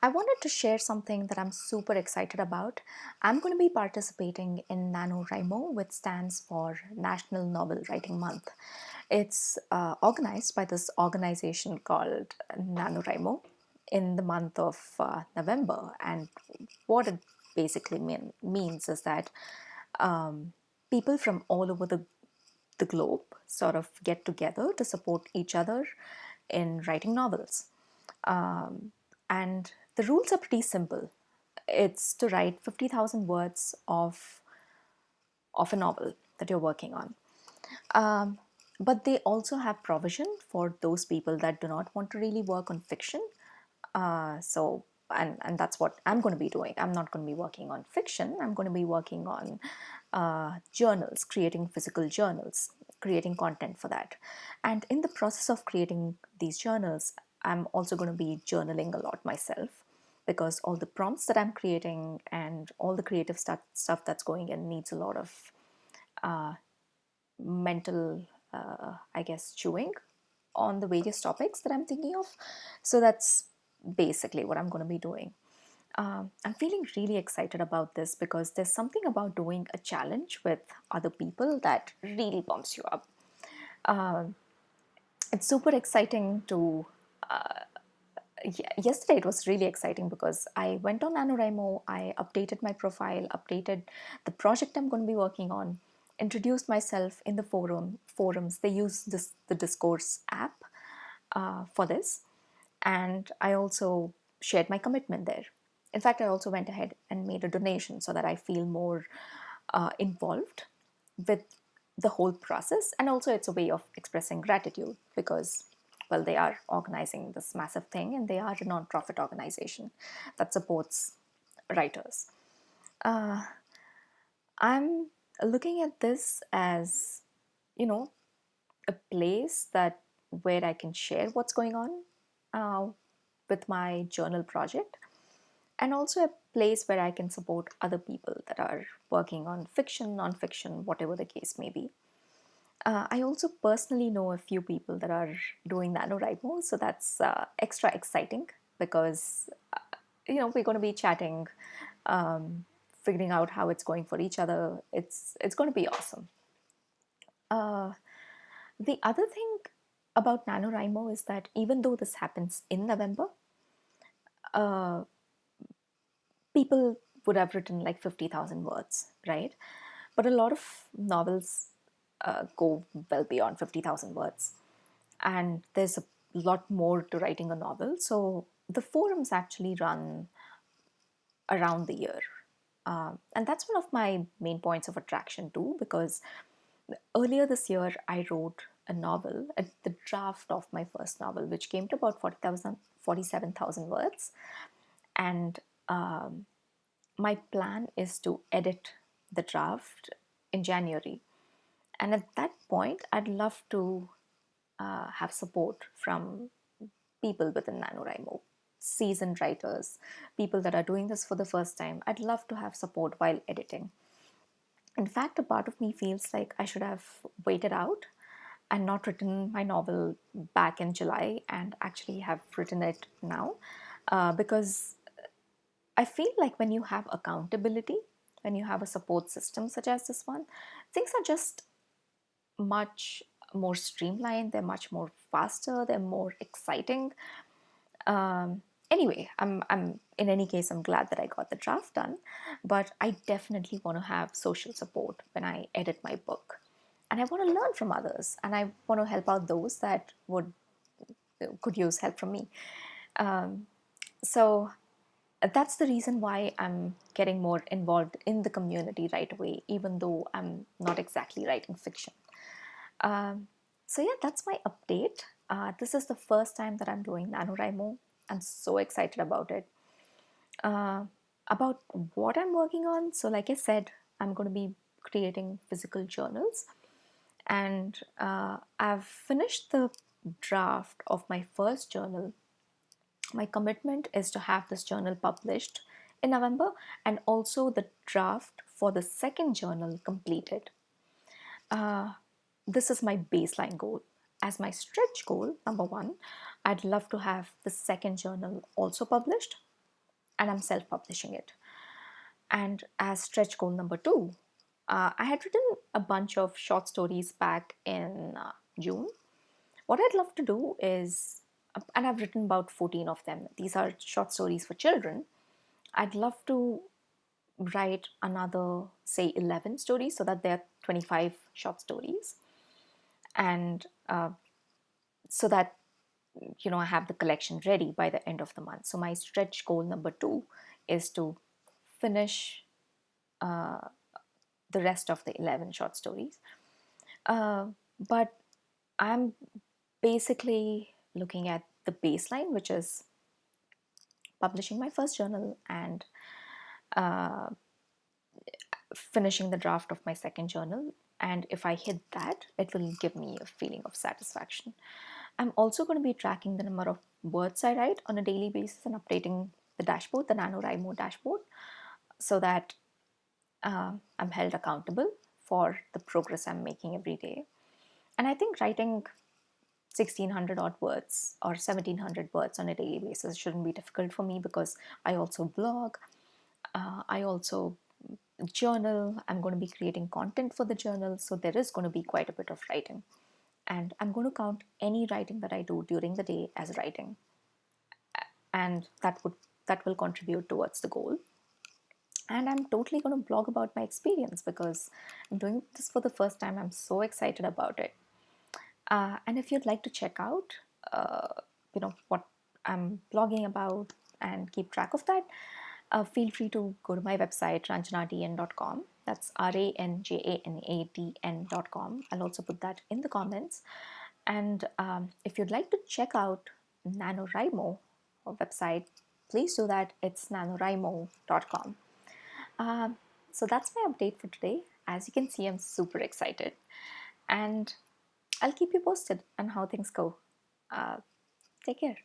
I wanted to share something that I'm super excited about. I'm going to be participating in NaNoWriMo, which stands for National Novel Writing Month. It's organized by this organization called NaNoWriMo in the month of November. And what it basically means is that people from all over the globe sort of get together to support each other in writing novels. And the rules are pretty simple. It's to write 50,000 words of a novel that you're working on. But they also have provision for those people that do not want to really work on fiction. And that's what I'm going to be doing. I'm not going to be working on fiction. I'm going to be working on journals, creating physical journals, creating content for that. And in the process of creating these journals, I'm also going to be journaling a lot myself, because all the prompts that I'm creating and all the creative stuff that's going in needs a lot of mental, I guess, chewing on the various topics that I'm thinking of. So that's basically what I'm going to be doing. I'm feeling really excited about this because there's something about doing a challenge with other people that really pumps you up. It's super exciting to. Yesterday it was really exciting because I went on NaNoWriMo, I updated my profile, updated the project I'm going to be working on, introduced myself in the forums. They use the Discourse app for this, and I also shared my commitment there. In fact, I also went ahead and made a donation so that I feel more involved with the whole process. And also, it's a way of expressing gratitude because, well, they are organizing this massive thing and they are a non-profit organization that supports writers. I'm looking at this as, you know, a place that where I can share what's going on uh, with my journal project, and also a place where I can support other people that are working on fiction, non-fiction, whatever the case may be. I also personally know a few people that are doing NaNoWriMo, so that's extra exciting because we're going to be chatting, figuring out how it's going for each other. It's going to be awesome. The other thing about NaNoWriMo is that even though this happens in November, people would have written like 50,000 words, right? But a lot of novels go well beyond 50,000 words. And there's a lot more to writing a novel. So the forums actually run around the year. And that's one of my main points of attraction too, because earlier this year I wrote a novel, the draft of my first novel, which came to about 47,000 words. And my plan is to edit the draft in January. And at that point, I'd love to have support from people within NaNoWriMo, seasoned writers, people that are doing this for the first time. I'd love to have support while editing. In fact, a part of me feels like I should have waited out and not written my novel back in July and actually have written it now, because I feel like when you have accountability, when you have a support system such as this one, things are just much more streamlined, they're much more faster, they're more exciting. Anyway, I'm in any case, I'm glad that I got the draft done, but I definitely want to have social support when I edit my book. And I want to learn from others, and I want to help out those that would could use help from me. So that's the reason why I'm getting more involved in the community right away, even though I'm not exactly writing fiction. So yeah, that's my update. This is the first time that I'm doing NaNoWriMo. I'm so excited about it. About what I'm working on. So like I said, I'm going to be creating physical journals, and I've finished the draft of my first journal. My commitment is to have this journal published in November, and also the draft for the second journal completed. This is my baseline goal. As my stretch goal, number one, I'd love to have the second journal also published. and I'm self-publishing it. And as stretch goal number two, I had written a bunch of short stories back in June. What I'd love to do is, and I've written about 14 of them, these are short stories for children. I'd love to write another, say, 11 stories so that there are 25 short stories. And so that, I have the collection ready by the end of the month. So my stretch goal number two is to finish the rest of the 11 short stories. But I'm basically looking at the baseline, which is publishing my first journal and finishing the draft of my second journal. And if I hit that, it will give me a feeling of satisfaction. I'm also going to be tracking the number of words I write on a daily basis and updating the dashboard, the NaNoWriMo dashboard, so that I'm held accountable for the progress I'm making every day. And I think writing 1600 odd words or 1700 words on a daily basis shouldn't be difficult for me, because I also blog, I also journal, I'm going to be creating content for the journal, so there is going to be quite a bit of writing. And I'm going to count any writing that I do during the day as writing, and that will contribute towards the goal. And I'm totally going to blog about my experience because I'm doing this for the first time. I'm so excited about it. And if you'd like to check out, what I'm blogging about and keep track of that, feel free to go to my website, ranjanadn.com. That's ranjanadn.com. I'll also put that in the comments. And if you'd like to check out NaNoWriMo website, please do that. It's nanorimo.com. So that's my update for today. As you can see, I'm super excited. And I'll keep you posted on how things go. Take care.